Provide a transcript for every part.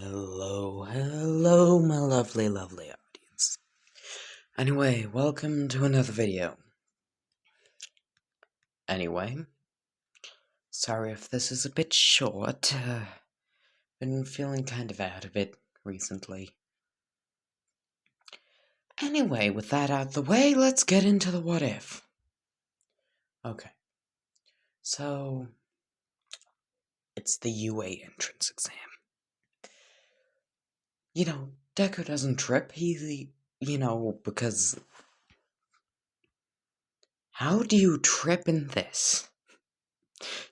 Hello, my lovely audience. Anyway, welcome to another video. Anyway, sorry if this is a bit short. Been feeling kind of out of it recently. Anyway, with that out of the way, let's get into the what if. Okay. So, it's the UA entrance exam. Deku doesn't trip. Because how do you trip in this?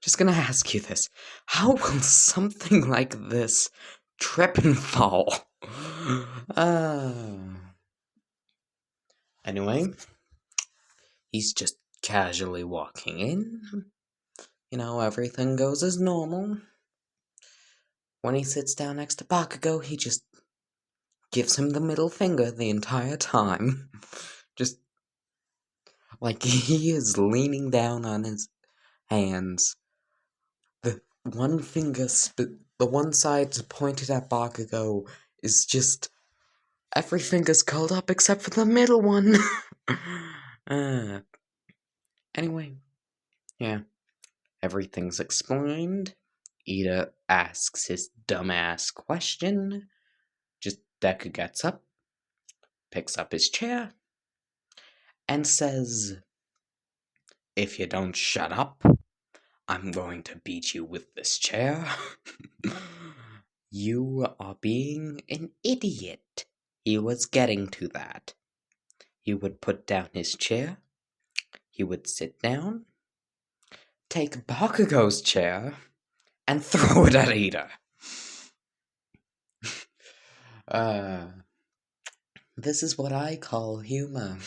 Just gonna ask you this. How will something like this trip and fall? Anyway, he's just casually walking in. Everything goes as normal. When he sits down next to Bakugo, he just gives him the middle finger the entire time. Just like he is leaning down on his hands. The one side pointed at Bakugo is just every finger's curled up except for the middle one. Anyway, yeah, everything's explained. Ida asks his dumbass question. Just Deku gets up, picks up his chair, and says, "If you don't shut up, I'm going to beat you with this chair." You are being an idiot. He was getting to that. He would put down his chair. He would sit down, take Bakugo's chair, and throw it at Ida. This is what I call humor.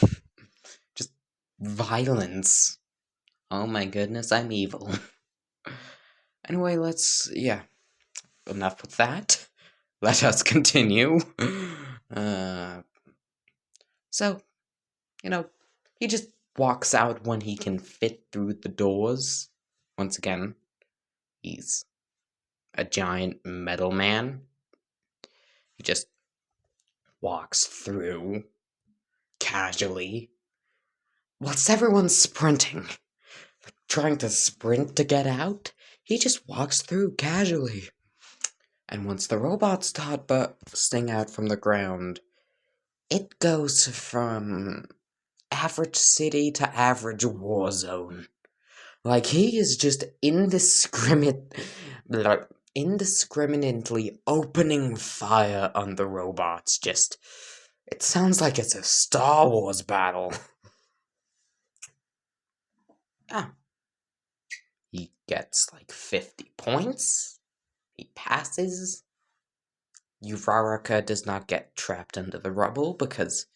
Just violence. Oh my goodness, I'm evil. Anyway, enough with that. Let us continue. So, he just walks out when he can fit through the doors. Once again, he's a giant metal man. He just walks through casually. Whilst everyone's sprinting, trying to sprint to get out, he just walks through casually. And once the robots start bursting out from the ground, it goes from average city to average war zone. Like, he is just indiscriminately opening fire on the robots. It sounds like it's a Star Wars battle. He gets like 50 points. He passes. Uraraka does not get trapped under the rubble, because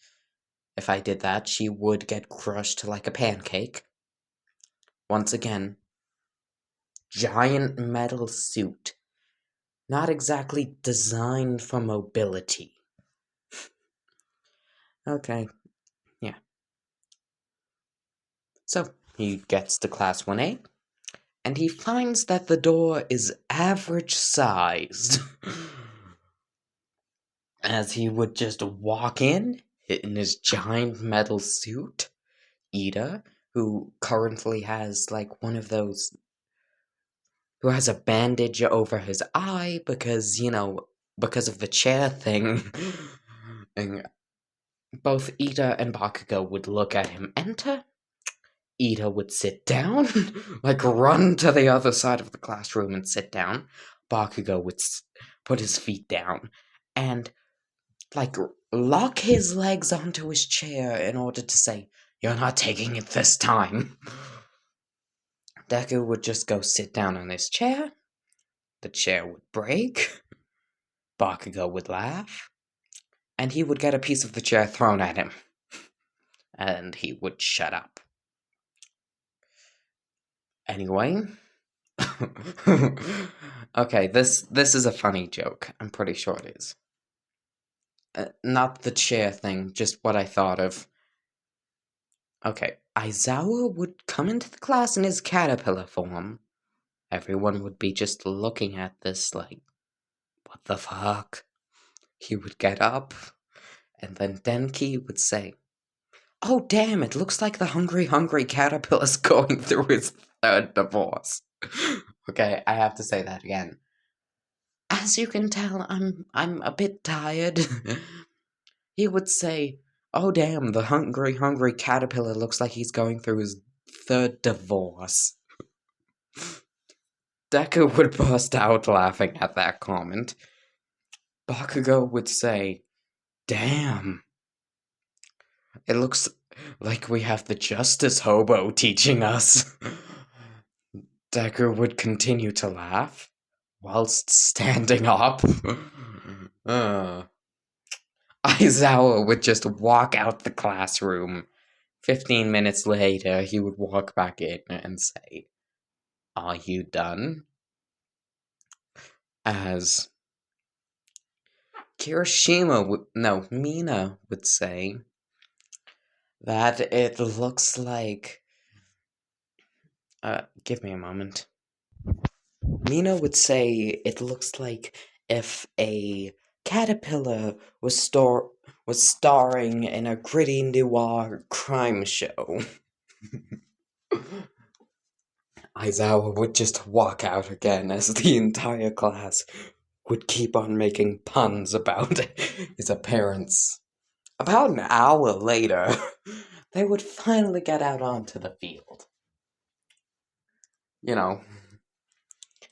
if I did that, she would get crushed like a pancake. Once again, giant metal suit. Not exactly designed for mobility. Okay, yeah. So, he gets to Class 1A, and he finds that the door is average sized. As he would just walk in his giant metal suit, Ida, who currently has like one of those, who has a bandage over his eye because of the chair thing. And both Ida and Bakugo would look at him enter. Ida would sit down, like run to the other side of the classroom and sit down. Bakugo would put his feet down and like lock his legs onto his chair in order to say, "You're not taking it this time." Deku would just go sit down on his chair. The chair would break. Bakugo would laugh. And he would get a piece of the chair thrown at him. And he would shut up. Anyway. Okay, this is a funny joke. I'm pretty sure it is. Not the chair thing, just what I thought of. Okay, Aizawa would come into the class in his caterpillar form. Everyone would be just looking at this like, What the fuck? He would get up, and then Denki would say, "Oh damn, it looks like the hungry caterpillar's going through his third divorce." Okay, I have to say that again. As you can tell, I'm a bit tired. He would say, "Oh damn, the hungry caterpillar looks like he's going through his third divorce." Deku would burst out laughing at that comment. Bakugo would say, "Damn, it looks like we have the justice hobo teaching us." Deku would continue to laugh whilst standing up. Aizawa would just walk out the classroom. 15 minutes later, he would walk back in and say, "Are you done?" As Mina would say that it looks like... give me a moment. Mina would say it looks like if a caterpillar was starring in a gritty noir crime show. Aizawa would just walk out again as the entire class would keep on making puns about his appearance. About an hour later, they would finally get out onto the field. You know,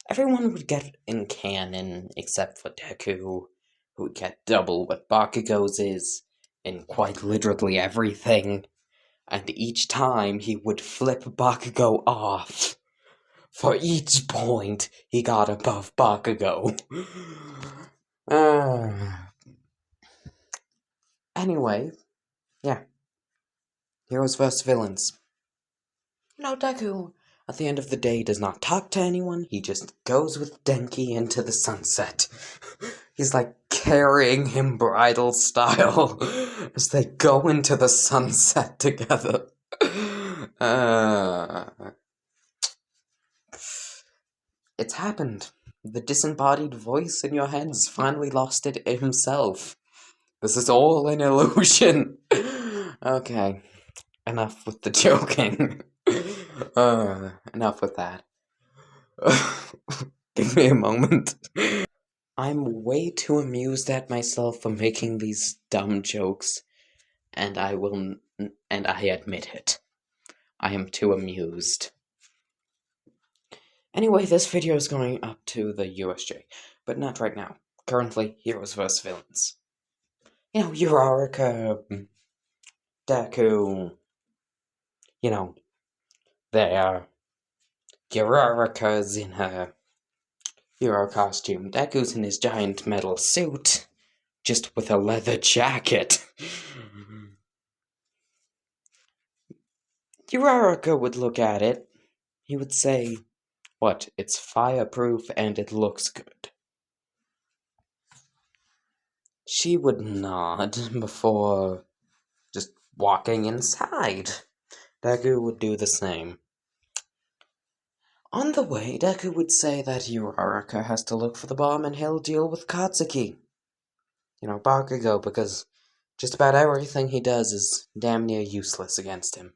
everyone would get in canon except for Deku, who would get double what Bakugo's is in quite literally everything, and each time he would flip Bakugo off. For each point he got above Bakugo. Anyway, yeah. Heroes vs. villains. Deku, at the end of the day, does not talk to anyone. He just goes with Denki into the sunset. He's like carrying him bridal style as they go into the sunset together. It's happened. The disembodied voice in your head's finally lost it himself. This is all an illusion. Okay, enough with the joking. Enough with that. Give me a moment. I'm way too amused at myself for making these dumb jokes, and I admit it. I am too amused. Anyway, this video is going up to the USJ, but not right now. Currently, heroes vs. villains. Uraraka, Deku, there. Uraraka's in her hero costume. Deku's in his giant metal suit, just with a leather jacket. Uraraka would look at it. He would say, "What? It's fireproof and it looks good." She would nod before just walking inside. Deku would do the same. On the way, Deku would say that Uraraka has to look for the bomb and he'll deal with Katsuki. Bakugo, because just about everything he does is damn near useless against him.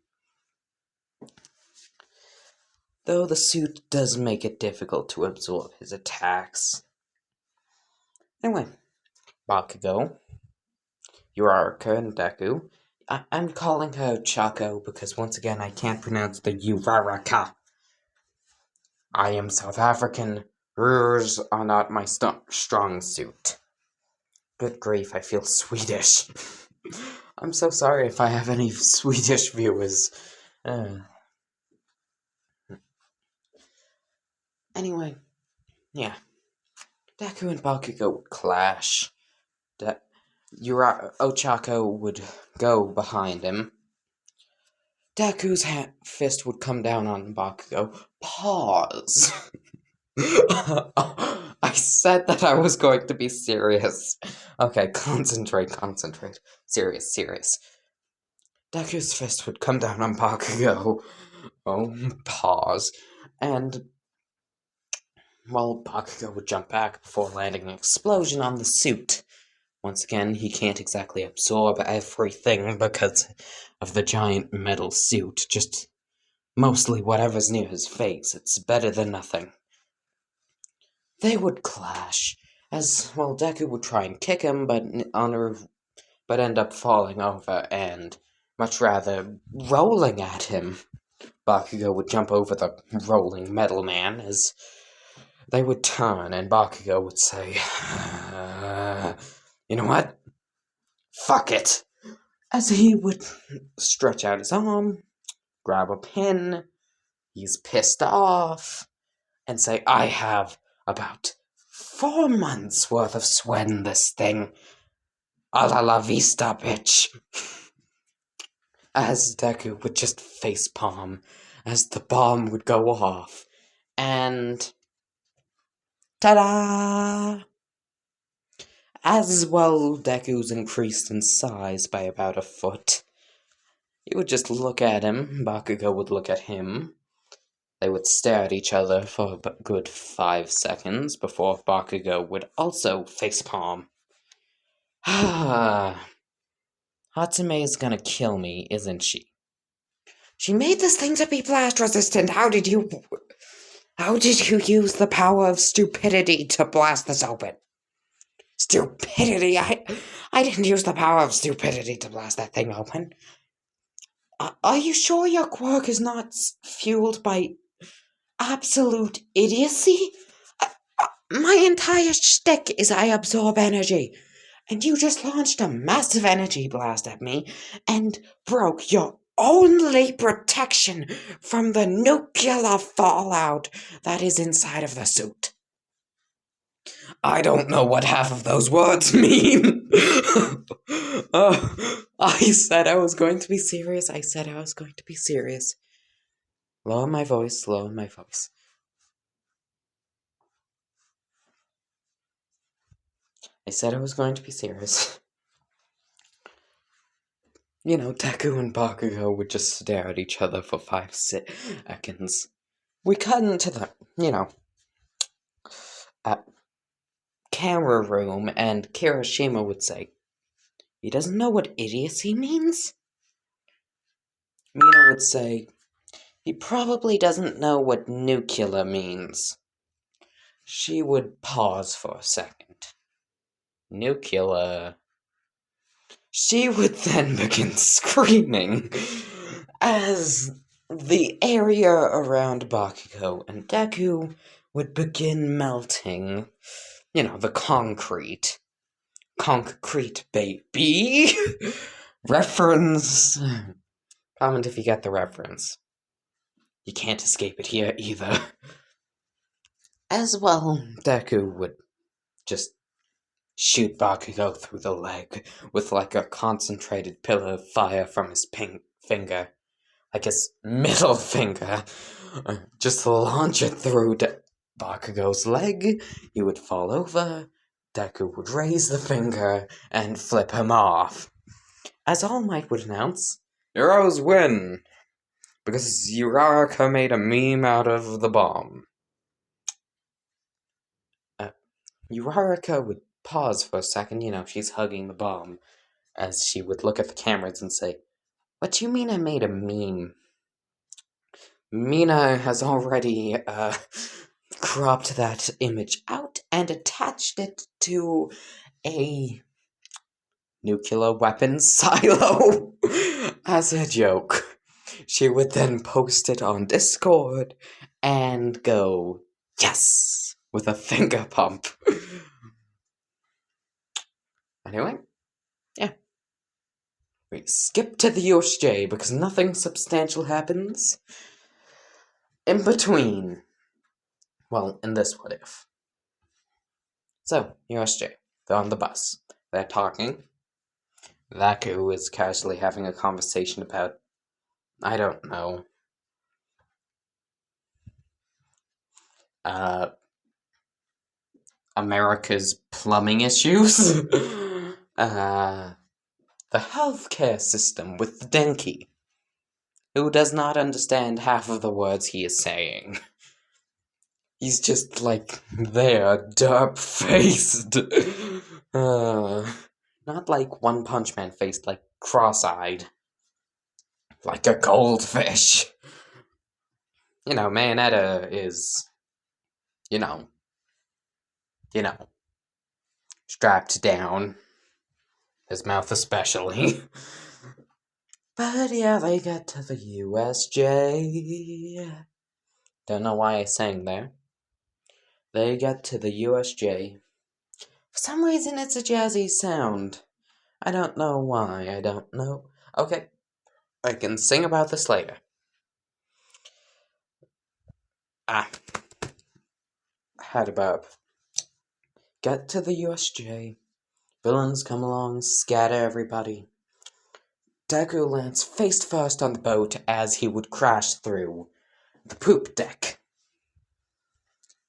Though the suit does make it difficult to absorb his attacks. Anyway, Bakugo, Uraraka, and Deku. I'm calling her Chaco because once again I can't pronounce the Uraraka. I am South African. Rurs are not my strong suit. Good grief, I feel Swedish. I'm so sorry if I have any Swedish viewers. Anyway, yeah. Deku and Bakugo would clash. Ochako would go behind him. Deku's fist would come down on Bakugo. Pause. I said that I was going to be serious. Okay, concentrate. Serious. Deku's fist would come down on Bakugo. Oh, pause. And Well, Bakugo would jump back before landing an explosion on the suit. Once again, he can't exactly absorb everything because of the giant metal suit, just mostly whatever's near his face. It's better than nothing. They would clash, as, well, Deku would try and kick him, but end up falling over and, much rather, rolling at him. Bakugo would jump over the rolling metal man as they would turn, and Bakugo would say, you know what? Fuck it! As he would stretch out his arm, grab a pin, he's pissed off, and say, I have about 4 months worth of sweat in this thing. A la vista, bitch. As Deku would just facepalm as the bomb would go off, and ta-da! As well, Deku's increased in size by about a foot. He would just look at him, Bakugo would look at him. They would stare at each other for a good 5 seconds before Bakugo would also facepalm. Hatsume is gonna kill me, isn't she? She made this thing to be blast resistant. How did you use the power of stupidity to blast this open? Stupidity? I didn't use the power of stupidity to blast that thing open. Are you sure your quirk is not fueled by absolute idiocy? My entire shtick is I absorb energy, and you just launched a massive energy blast at me and broke your only protection from the nuclear fallout that is inside of the suit. I don't know what half of those words mean. I said I was going to be serious. Lower my voice. I said I was going to be serious. You know, Deku and Bakugo would just stare at each other for 5 seconds. We cut into the, camera room, and Kirishima would say, he doesn't know what idiocy means? Mina would say, he probably doesn't know what nuclear means. She would pause for a second. Nuclear. She would then begin screaming as the area around Bakugo and Deku would begin melting. You know, the concrete. Concrete, baby! Reference. Comment if you get the reference. You can't escape it here either. As well, Deku would just shoot Bakugo through the leg with like a concentrated pillar of fire from his finger. Like his middle finger. Just launch it through Bakugo's leg. He would fall over. Deku would raise the finger and flip him off. As All Might would announce, heroes win! Because Uraraka made a meme out of the bomb. Uraraka would pause for a second, she's hugging the bomb, as she would look at the cameras and say, what do you mean I made a meme? Mina has already, cropped that image out and attached it to a nuclear weapons silo as a joke. She would then post it on Discord and go, yes, with a finger pump. Anyway, yeah. We skip to the USJ because nothing substantial happens in between. Well, in this what if. So, USJ, they're on the bus. They're talking. Deku is casually having a conversation about, I don't know, America's plumbing issues. The healthcare system with Denki, who does not understand half of the words he is saying. He's just like there, derp-faced. Not like One Punch Man faced, like cross-eyed. Like a goldfish. You know, Mayonetta is, you know, strapped down. His mouth especially. But yeah, they get to the USJ. Don't know why I sang there. They get to the USJ. For some reason, it's a jazzy sound. I don't know why, I don't know. Okay, I can sing about this later. Had a burp. Get to the USJ. Villains come along, scatter everybody. Deku lands face first on the boat as he would crash through the poop deck.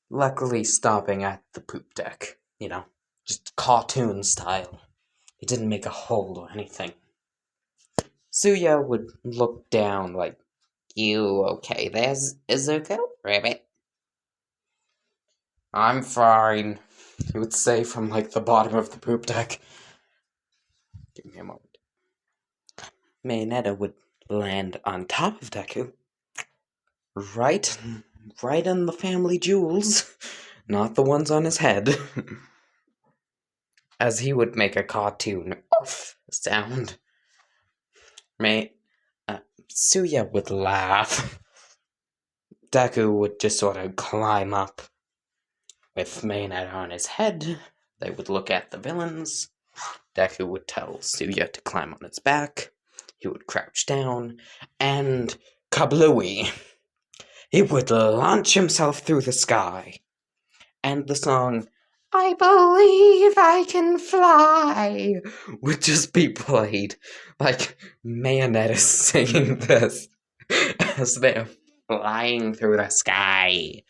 Luckily stopping at the poop deck, just cartoon style. He didn't make a hole or anything. Suya would look down like, "You okay there, Izuku, Rabbit?" "I'm fine," he would say from like the bottom of the poop deck. Give me a moment. Mayonetta would land on top of Deku. Right in the family jewels, not the ones on his head. As he would make a cartoon sound. Suya would laugh. Deku would just sort of climb up. With Mayonetta on his head, they would look at the villains. Deku would tell Suya to climb on his back. He would crouch down, and kablooey! He would launch himself through the sky. And the song, "I Believe I Can Fly," would just be played. Like, Mayonetta singing this as they're flying through the sky.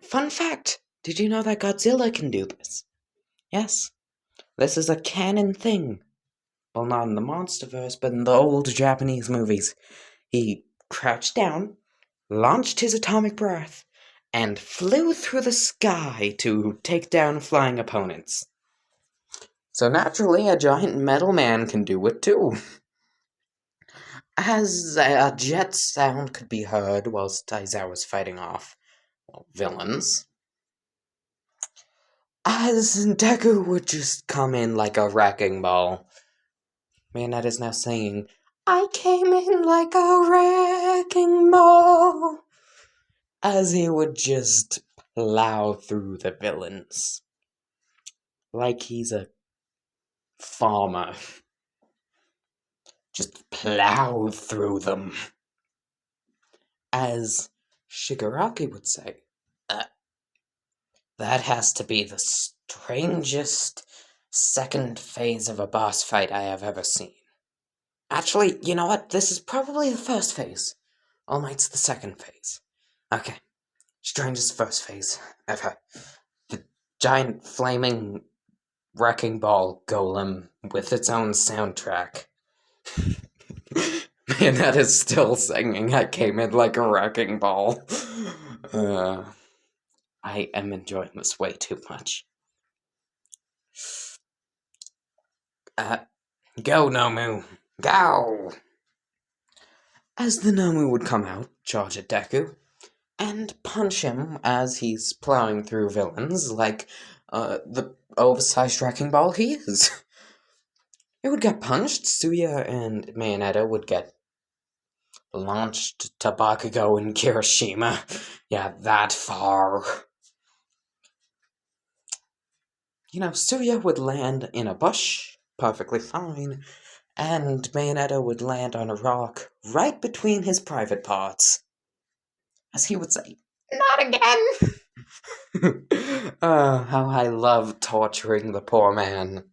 Fun fact, did you know that Godzilla can do this? Yes, this is a canon thing. Well, not in the Monsterverse, but in the old Japanese movies. He crouched down, launched his atomic breath, and flew through the sky to take down flying opponents. So naturally, a giant metal man can do it too. As a jet sound could be heard whilst Aizawa was fighting off villains, as Deku would just come in like a wrecking ball. Mayonetta is now singing, "I came in like a wrecking ball," as he would just plow through the villains. Like he's a farmer. Just plow through them. As Shigaraki would say, "That has to be the strangest second phase of a boss fight I have ever seen." Actually, you know what? This is probably the first phase. All Might's the second phase. Okay. Strangest first phase ever. The giant flaming wrecking ball golem with its own soundtrack. Man, that is still singing. I came in like a wrecking ball. I am enjoying this way too much. Go, Nomu! Go! As the Nomu would come out, charge at Deku, and punch him as he's plowing through villains like the oversized wrecking ball he is. It would get punched. Suya and Mayonetta would get launched to Bakugo in Kirishima. Yeah, that far. Suya would land in a bush, perfectly fine, and Mayonetta would land on a rock right between his private parts. As he would say, "Not again!" How I love torturing the poor man.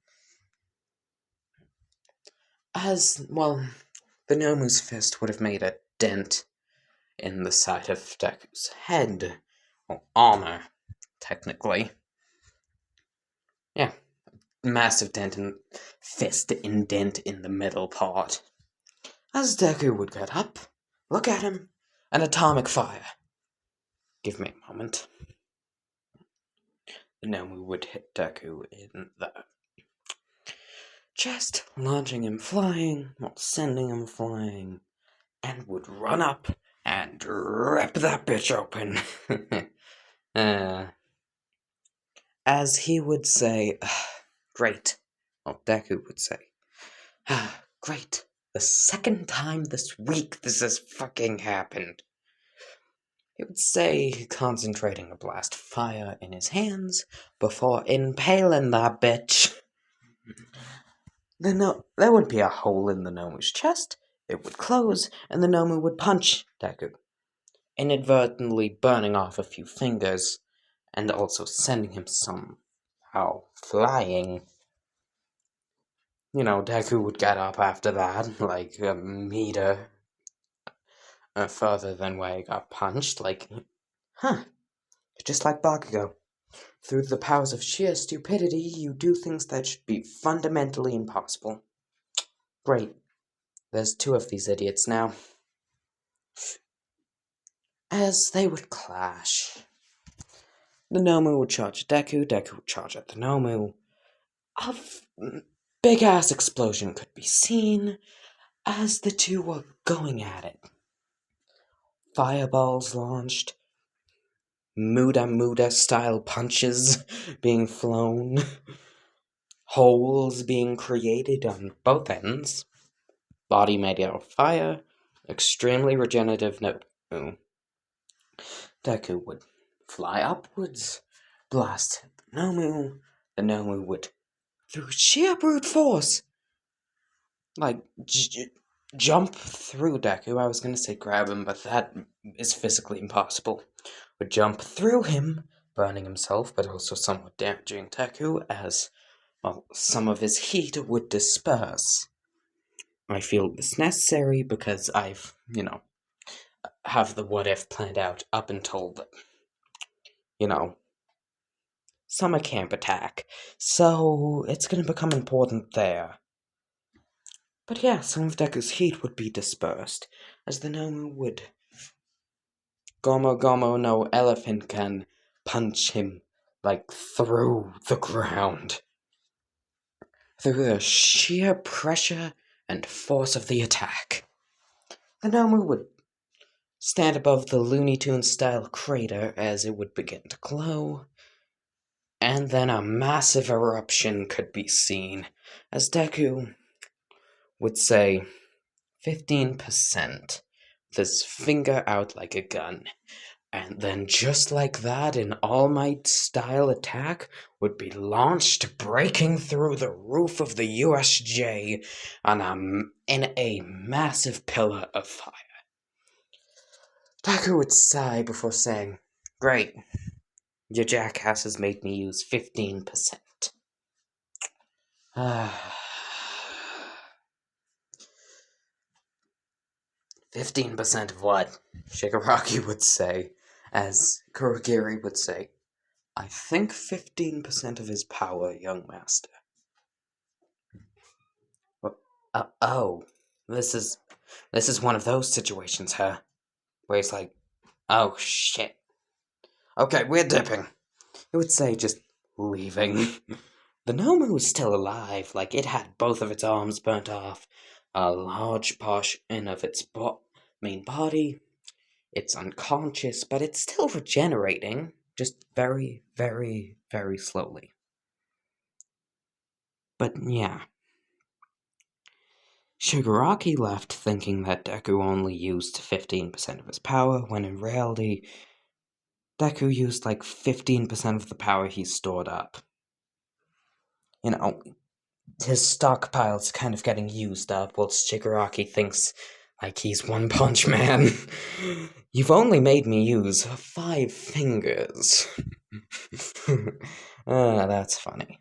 As, well, the Nomu's fist would have made a dent in the side of Deku's head. Or armor, technically. Yeah, massive fist indent in the middle part. As Deku would get up, look at him, An atomic fire. Give me a moment. The Nomu would hit Deku in the chest, launching him flying, or sending him flying, and would run up and rip that bitch open. As he would say, great. Well, Deku would say, great. The second time this week this has fucking happened. He would say, concentrating a blast of fire in his hands before impaling that bitch. There would be a hole in the Nomu's chest, it would close, and the Nomu would punch Deku, inadvertently burning off a few fingers, and also sending him somehow flying. Deku would get up after that, like a meter further than where he got punched, like, just like Bakugo. Through the powers of sheer stupidity, you do things that should be fundamentally impossible. Great. There's 2 of these idiots now. As they would clash, the Nomu would charge at Deku, Deku would charge at the Nomu. A big-ass explosion could be seen as the 2 were going at it. Fireballs launched, Muda-Muda-style punches being flown, holes being created on both ends, body made out of fire, extremely regenerative Nomu. Deku would fly upwards, blast the Nomu would, through sheer brute force, jump through Deku. I was going to say grab him, but that is physically impossible. Would jump through him, burning himself, but also somewhat damaging Deku, as, some of his heat would disperse. I feel this necessary because I've, have the what if planned out up until the, summer camp attack. So it's going to become important there. But yeah, some of Deku's heat would be dispersed, as the Nomu would Gomo Gomo no elephant can punch him, through the ground. Through the sheer pressure and force of the attack. The Nomu would stand above the Looney Tunes-style crater as it would begin to glow, and then a massive eruption could be seen, as Deku would say, 15%, with his finger out like a gun. And then just like that, an All Might-style attack would be launched, breaking through the roof of the USJ in a massive pillar of fire. Deku would sigh before saying, great, your jackass has made me use 15%. 15% of what? Shigaraki would say, as Kurogiri would say, I think 15% of his power, young master. This is one of those situations, huh? Where he's like, oh shit. Okay, we're dipping. He would say, just leaving. The Nomu was still alive, it had both of its arms burnt off, a large portion of its main body. It's unconscious, but it's still regenerating, just very, very, very slowly. But yeah. Shigaraki left thinking that Deku only used 15% of his power, when in reality, Deku used 15% of the power he stored up. His stockpile's kind of getting used up, whilst Shigaraki thinks he's One Punch Man. You've only made me use 5 fingers. That's funny.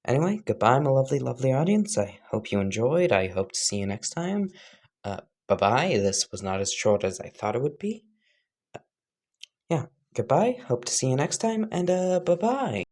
Anyway, goodbye, my lovely, lovely audience. I hope you enjoyed. I hope to see you next time. Bye-bye. This was not as short as I thought it would be. Yeah, goodbye. Hope to see you next time, and bye-bye.